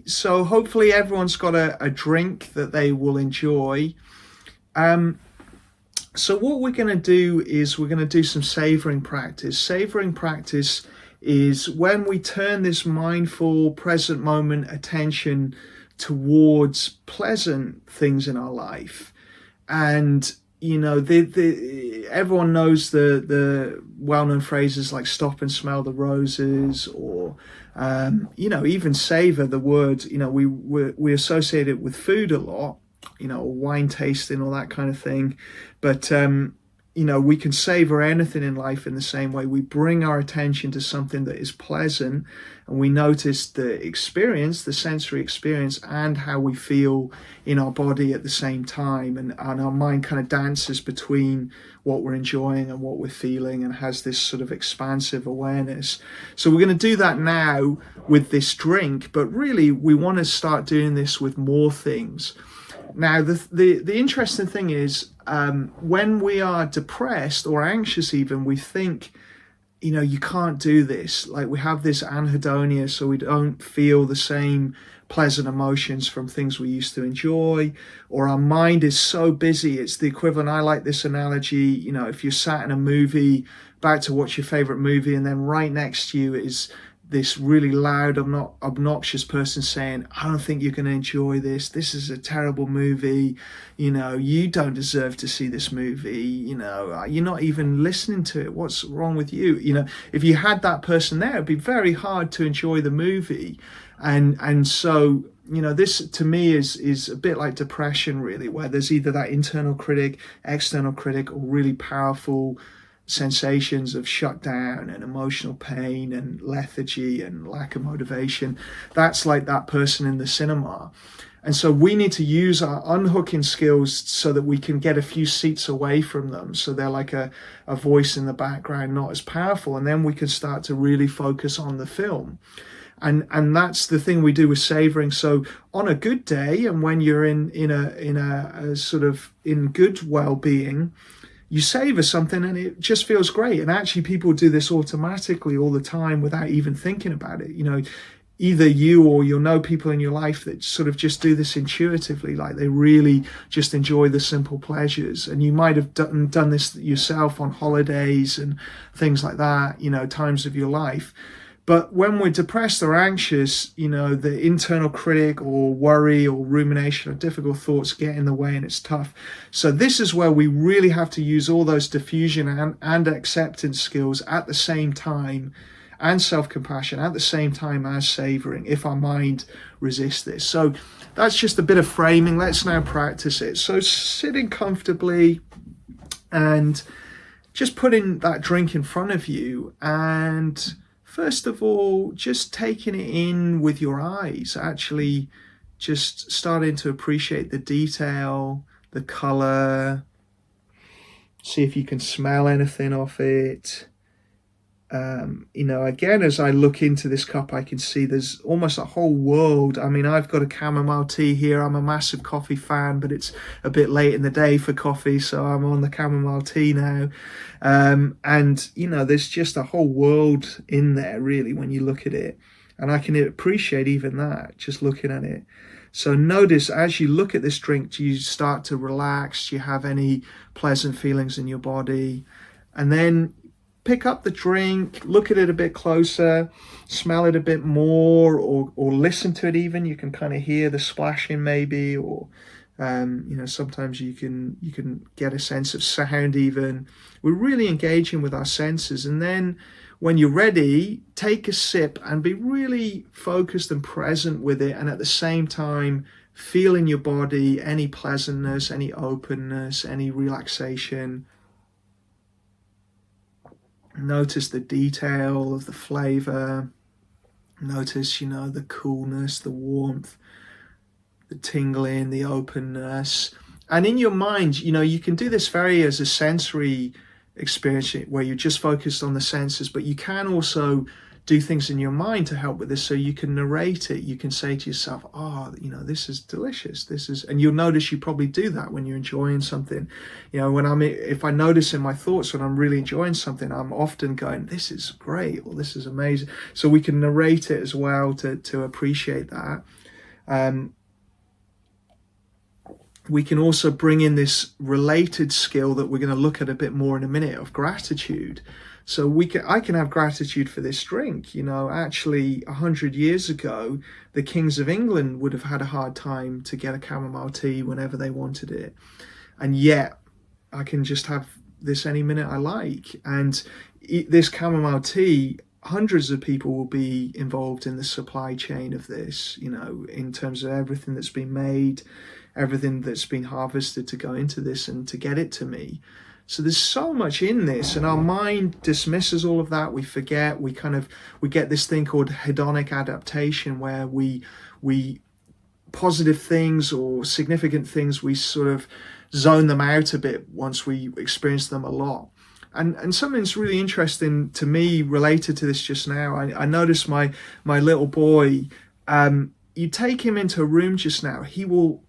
So hopefully everyone's got a drink that they will enjoy. So what we're going to do is we're going to do some savoring practice. Savoring practice is when we turn this mindful, present moment attention towards pleasant things in our life. And everyone knows the well-known phrases like "stop and smell the roses," or even savor. The word, we associate it with food a lot, wine tasting, all that kind of thing. But we can savor anything in life in the same way. We bring our attention to something that is pleasant, and we notice the experience, the sensory experience, and how we feel in our body at the same time. And our mind kind of dances between what we're enjoying and what we're feeling, and has this sort of expansive awareness. So we're going to do that now with this drink, but really we want to start doing this with more things. Now, the interesting thing is, when we are depressed or anxious even, we think, you can't do this. Like, we have this anhedonia, so we don't feel the same pleasant emotions from things we used to enjoy, or our mind is so busy. It's the equivalent. I like this analogy. If you're sat in a movie, about to watch your favorite movie, and then right next to you is this really loud, obnoxious person saying, "I don't think you're going to enjoy this. This is a terrible movie. You don't deserve to see this movie. You're not even listening to it. What's wrong with you?" If you had that person there, it'd be very hard to enjoy the movie. And so, this to me is a bit like depression, really, where there's either that internal critic, external critic, or really powerful sensations of shutdown and emotional pain and lethargy and lack of motivation. That's like that person in the cinema. And so we need to use our unhooking skills so that we can get a few seats away from them, so they're like a voice in the background, not as powerful, and then we can start to really focus on the film. And that's the thing we do with savoring. So on a good day, and when you're in a sort of in good well-being, you savor something and it just feels great. And actually people do this automatically all the time without even thinking about it. Either you or you'll know people in your life that sort of just do this intuitively, like they really just enjoy the simple pleasures. And you might have done this yourself on holidays and things like that, times of your life. But when we're depressed or anxious, the internal critic or worry or rumination or difficult thoughts get in the way, and it's tough. So this is where we really have to use all those diffusion and acceptance skills at the same time, and self-compassion at the same time as savoring, if our mind resists this. So that's just a bit of framing. Let's now practice it. So sitting comfortably and just putting that drink in front of you, and first of all, just taking it in with your eyes, actually just starting to appreciate the detail, the color, see if you can smell anything off it. Again, as I look into this cup, I can see there's almost a whole world. I mean, I've got a chamomile tea here. I'm a massive coffee fan, but it's a bit late in the day for coffee, so I'm on the chamomile tea now. There's just a whole world in there, really, when you look at it. And I can appreciate even that, just looking at it. So notice as you look at this drink, do you start to relax? Do you have any pleasant feelings in your body? And then pick up the drink, look at it a bit closer, smell it a bit more, or listen to it even. You can kind of hear the splashing maybe, or sometimes you can get a sense of sound even. We're really engaging with our senses. And then when you're ready, take a sip and be really focused and present with it, and at the same time feel in your body any pleasantness, any openness, any relaxation. Notice the detail of the flavor. Notice, the coolness, the warmth, the tingling, the openness. And in your mind, you can do this very as a sensory experience where you're just focused on the senses, but you can also do things in your mind to help with this. So you can narrate it. You can say to yourself, this is delicious. And you'll notice you probably do that when you're enjoying something. If I notice in my thoughts when I'm really enjoying something, I'm often going, this is great, or this is amazing. So we can narrate it as well to appreciate that. We can also bring in this related skill that we're going to look at a bit more in a minute of gratitude. So I can have gratitude for this drink. Actually 100 years ago, the kings of England would have had a hard time to get a chamomile tea whenever they wanted it. And yet I can just have this any minute I like. And this chamomile tea, hundreds of people will be involved in the supply chain of this, in terms of everything that's been made, everything that's been harvested to go into this and to get it to me. So there's so much in this, and our mind dismisses all of that. We forget, we get this thing called hedonic adaptation, where we positive things or significant things, we sort of zone them out a bit once we experience them a lot. And something's really interesting to me related to this just now. I noticed my little boy, you take him into a room just now, he will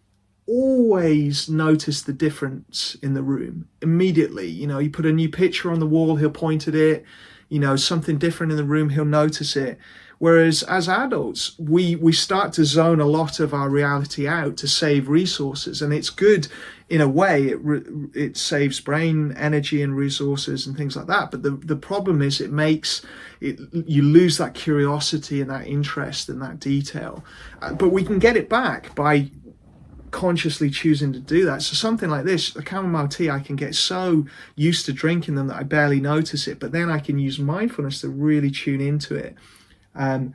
always notice the difference in the room immediately. You put a new picture on the wall, he'll point at it. Something different in the room, he'll notice it. Whereas as adults, we start to zone a lot of our reality out to save resources, and it's good in a way. It saves brain energy and resources and things like that. But the problem is you lose that curiosity and that interest and that detail. But we can get it back by consciously choosing to do that. So something like this, a chamomile tea, I can get so used to drinking them that I barely notice it, but then I can use mindfulness to really tune into it. And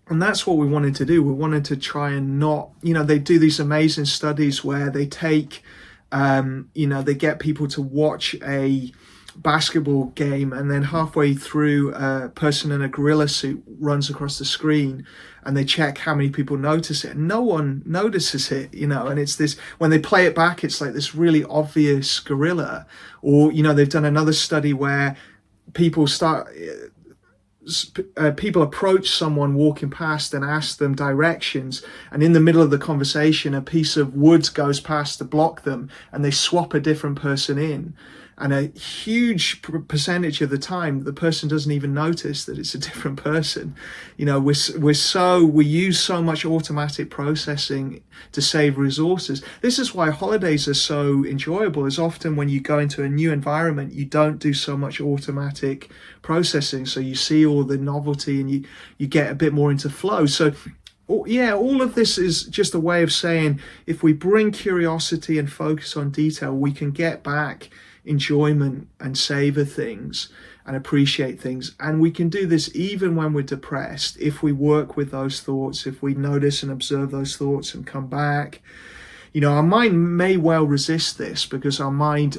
that's what we wanted to do. We wanted to try and not, they do these amazing studies where they take, they get people to watch a basketball game, and then halfway through, a person in a gorilla suit runs across the screen, and they check how many people notice it, and no one notices it, and it's this, when they play it back, it's like this really obvious gorilla. Or they've done another study where people approach someone walking past and ask them directions, and in the middle of the conversation a piece of wood goes past to block them, and they swap a different person in, and a huge percentage of the time the person doesn't even notice that it's a different person. We use so much automatic processing to save resources. This is why holidays are so enjoyable, is often when you go into a new environment, you don't do so much automatic processing, so you see all the novelty and you get a bit more into flow. So all of this is just a way of saying, if we bring curiosity and focus on detail, we can get back enjoyment and savor things and appreciate things. And we can do this even when we're depressed, if we work with those thoughts, if we notice and observe those thoughts and come back. Our mind may well resist this, because our mind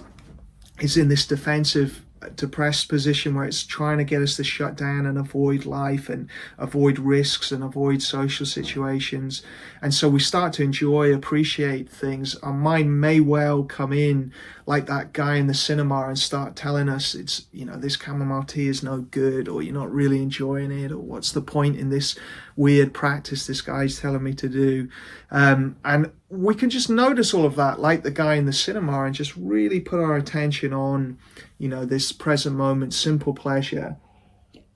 is in this defensive, depressed position where it's trying to get us to shut down and avoid life and avoid risks and avoid social situations. And so we start to enjoy, appreciate things. Our mind may well come in like that guy in the cinema and start telling us it's, this chamomile tea is no good, or you're not really enjoying it, or what's the point in this weird practice this guy's telling me to do. And we can just notice all of that, like the guy in the cinema, and just really put our attention on, this present moment, simple pleasure.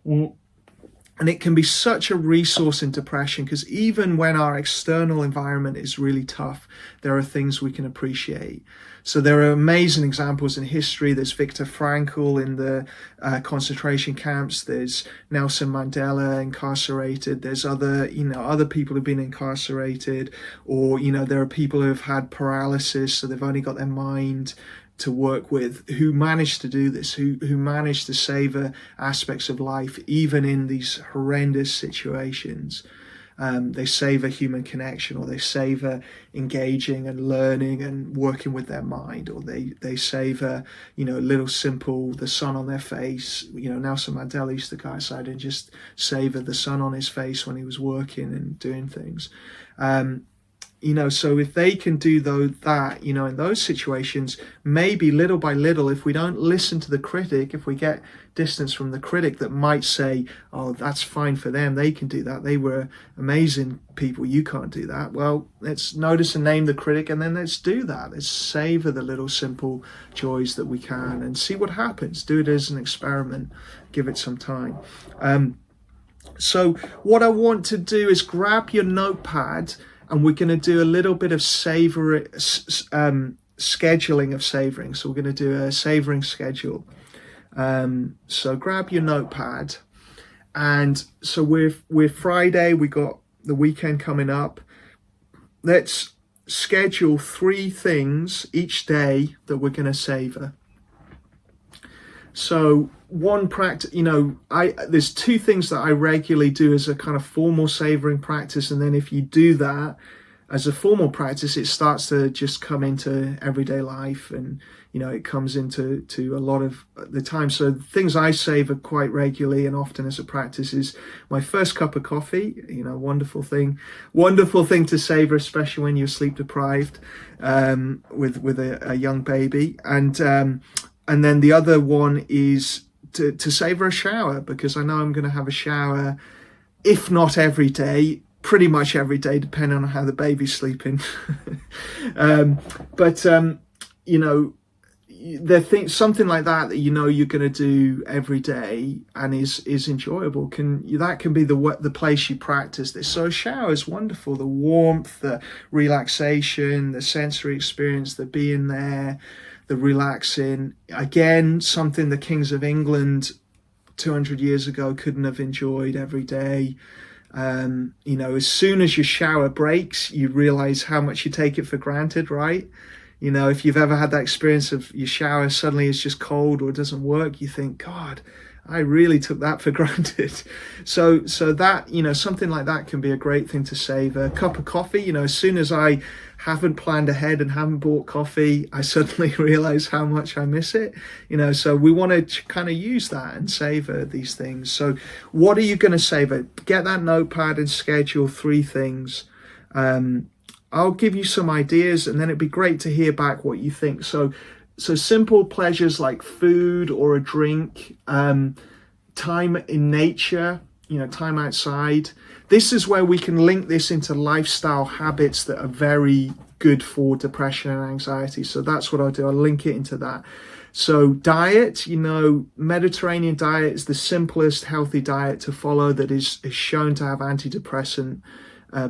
And it can be such a resource in depression, because even when our external environment is really tough, there are things we can appreciate. So there are amazing examples in history. There's Viktor Frankl in the concentration camps. There's Nelson Mandela incarcerated. There's other people who've been incarcerated, or, there are people who have had paralysis, so they've only got their mind to work with, who managed to do this, who managed to savor aspects of life even in these horrendous situations. They savor human connection, or they savor engaging and learning and working with their mind, or they savor, little simple, the sun on their face. Nelson Mandela used to go outside and just savor the sun on his face when he was working and doing things. So if they can do that, in those situations, maybe little by little, if we don't listen to the critic, if we get distance from the critic that might say, oh, that's fine for them, they can do that, they were amazing people, you can't do that. Well, let's notice and name the critic, and then let's do that. Let's savor the little simple joys that we can and see what happens. Do it as an experiment, give it some time. So what I want to do is grab your notepad, and we're going to do a little bit of scheduling of savoring. So we're going to do a savoring schedule. So grab your notepad, and so we're Friday. We got the weekend coming up. Let's schedule 3 things each day that we're going to savor. So one practice, there's 2 things that I regularly do as a kind of formal savoring practice, and then if you do that as a formal practice, it starts to just come into everyday life, and it comes into a lot of the time. So things I savor quite regularly and often as a practice is my first cup of coffee. Wonderful thing to savor, especially when you're sleep deprived, with a young baby, and then the other one is to savor a shower, because I know I'm going to have a shower, if not every day, pretty much every day, depending on how the baby's sleeping. Something like that you're going to do every day and is enjoyable. That can be the place you practice this. So a shower is wonderful. The warmth, the relaxation, the sensory experience, the being there, the relaxing. Again, something the kings of England 200 years ago couldn't have enjoyed every day. As soon as your shower breaks, you realize how much you take it for granted, right? If you've ever had that experience of your shower suddenly is just cold or doesn't work, you think, God, I really took that for granted. So that, something like that can be a great thing to savor. A cup of coffee, as soon as I haven't planned ahead and haven't bought coffee, I suddenly realize how much I miss it. So we want to kind of use that and savor these things. So what are you going to savor? Get that notepad and schedule 3 things. I'll give you some ideas, and then it'd be great to hear back what you think. So simple pleasures like food or a drink, time in nature, time outside. This is where we can link this into lifestyle habits that are very good for depression and anxiety. So that's what I'll do. I'll link it into that. So diet, Mediterranean diet is the simplest healthy diet to follow that is shown to have antidepressant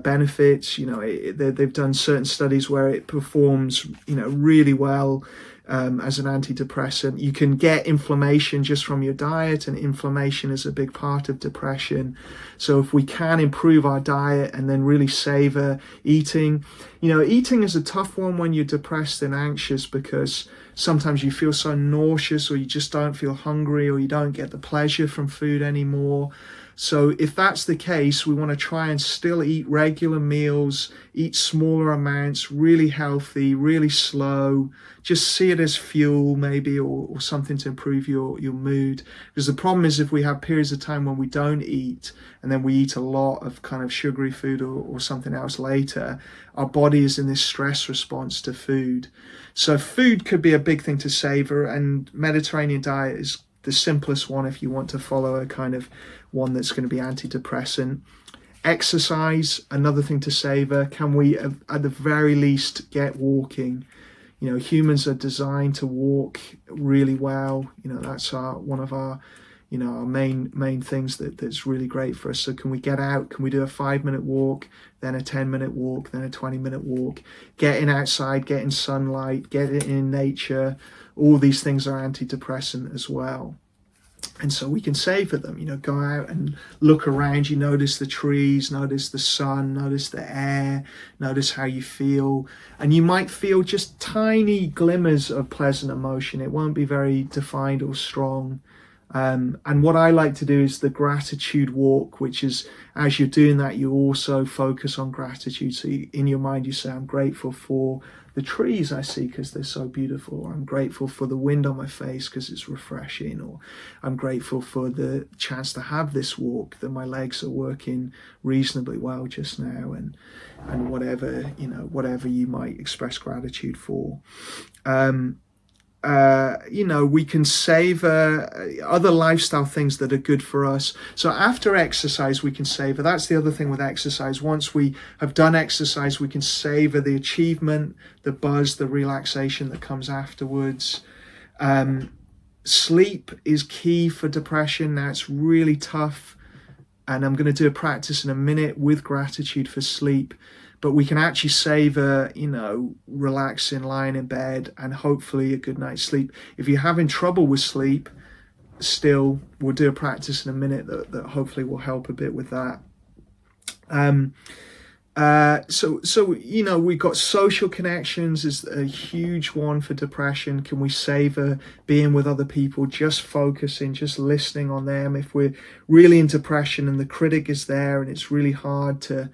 benefits. They've done certain studies where it performs, really well as an antidepressant. You can get inflammation just from your diet, and inflammation is a big part of depression. So if we can improve our diet and then really savor eating, eating is a tough one when you're depressed and anxious, because sometimes you feel so nauseous, or you just don't feel hungry, or you don't get the pleasure from food anymore. So if that's the case, we want to try and still eat regular meals, eat smaller amounts, really healthy, really slow. Just see it as fuel maybe, or something to improve your mood. Because the problem is, if we have periods of time when we don't eat, and then we eat a lot of kind of sugary food or something else later, our body is in this stress response to food. So food could be a big thing to savor, and Mediterranean diet is the simplest one if you want to follow a kind of one that's going to be antidepressant. Exercise, another thing to savor. Can we at the very least get walking? Humans are designed to walk really well. That's one of our our main things that's really great for us. So can we get out? Can we do a 5-minute walk, then a 10-minute walk, then a 20-minute walk? Getting outside, getting sunlight, getting in nature, all these things are antidepressant as well. And so we can savor them, go out and look around you, notice the trees, notice the sun, notice the air, notice how you feel. And you might feel just tiny glimmers of pleasant emotion. It won't be very defined or strong. And what I like to do is the gratitude walk, which is, as you're doing that, you also focus on gratitude. So in your mind, you say, I'm grateful for the trees I see because they're so beautiful, or I'm grateful for the wind on my face because it's refreshing, or I'm grateful for the chance to have this walk, that my legs are working reasonably well just now, and whatever you might express gratitude for. We can savor other lifestyle things that are good for us. So after exercise, we can savor. That's the other thing with exercise. Once we have done exercise, we can savor the achievement, the buzz, the relaxation that comes afterwards. Sleep is key for depression. Now, it's really tough And I'm going to do a practice in a minute with gratitude for sleep. But we can actually savor, relaxing, lying in bed, and hopefully a good night's sleep. If you're having trouble with sleep, still, we'll do a practice in a minute that hopefully will help a bit with that. We've got social connections is a huge one for depression. Can we savor being with other people, just focusing, just listening on them? If we're really in depression and the critic is there and it's really hard to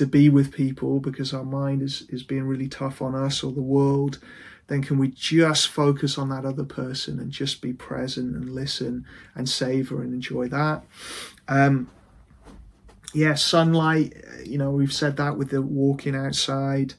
be with people because our mind is being really tough on us or the world, then can we just focus on that other person and just be present and listen and savor and enjoy that? Sunlight, we've said that with the walking outside.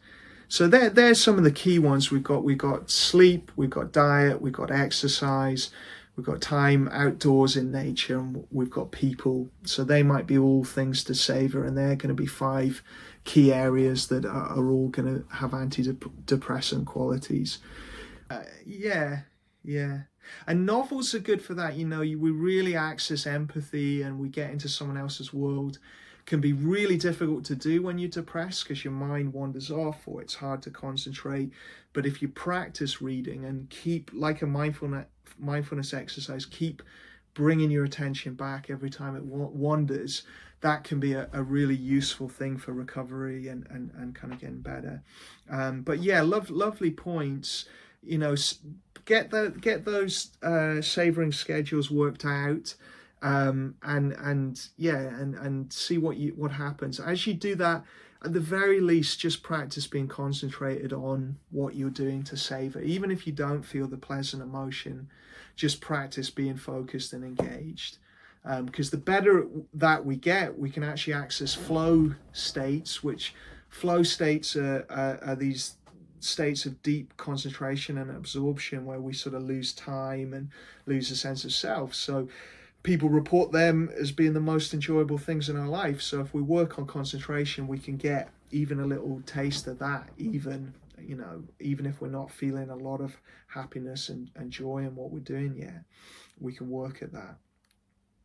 So there's some of the key ones. We've got sleep, we've got diet, we've got exercise, we've got time outdoors in nature, and we've got people. So they might be all things to savor, and they're going to be 5 key areas that are all going to have antidepressant qualities. Yeah. And novels are good for that. We really access empathy and we get into someone else's world. Can be really difficult to do when you're depressed because your mind wanders off or it's hard to concentrate. But if you practice reading and keep, like a mindfulness exercise, keep bringing your attention back every time it wanders, that can be a really useful thing for recovery and kind of getting better. Lovely points. Get those savoring schedules worked out, and see what happens as you do that. At the very least, just practice being concentrated on what you're doing to savor. Even if you don't feel the pleasant emotion, just practice being focused and engaged. Because the better that we get, we can actually access flow states, which flow states are these states of deep concentration and absorption where we sort of lose time and lose a sense of self. So people report them as being the most enjoyable things in our life. So if we work on concentration, we can get even a little taste of that, even if we're not feeling a lot of happiness and joy in what we're doing yet, we can work at that.